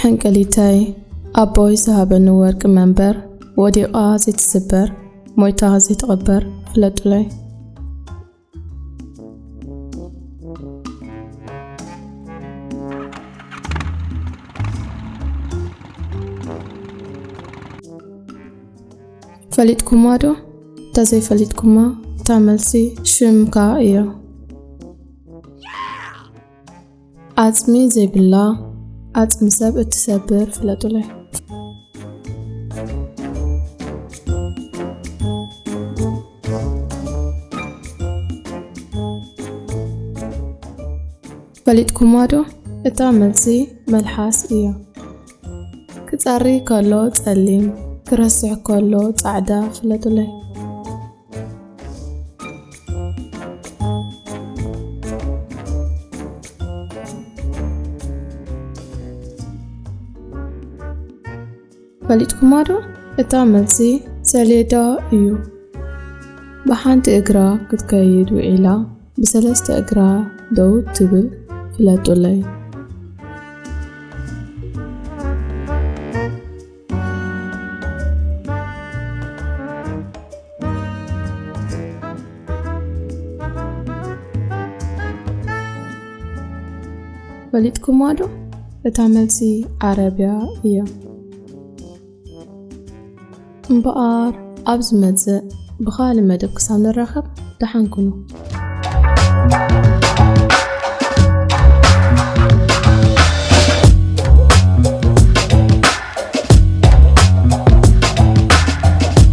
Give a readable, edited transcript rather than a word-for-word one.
ሕንቅሊተይ ኣቦይ ዝሃበኒ ወርቂ መንበር ወዲቓ ዘይትስበር ሞይታ ዘይትቕበር ፍለጡለይ ፈሊጥኩማ ዶ ተዘይፈሊጥኩማ ታመልሲ ሽምካ እዮ ዓጽሚ ዘይብላ ዓጽሚ ሰብ እትሰብር ፍለጡለይ ፈሊጥኩማ ዶ እታ መልሲ መልሓስ እዮ ክጻሪ ከሎ ጸሊም ክረስዕ ከሎ ጻዕዳ ፍለጡለይ ፈሊጥኩማ ዶ እታ መልሲ ሰሌዳ እዩ ብሓንቲ እግራ ክትከይድ ውዒላ ብሰለስተ እግራ ደው ትብል ፍለጡለይ ፈሊጥኩማ ዶ እታ መልሲ ዓረብያ እያ እምበኣር ኣብ ዝመጽእ ብኻልእ መደብ ክሳብ ንራኸብ ደሓን ኩኑ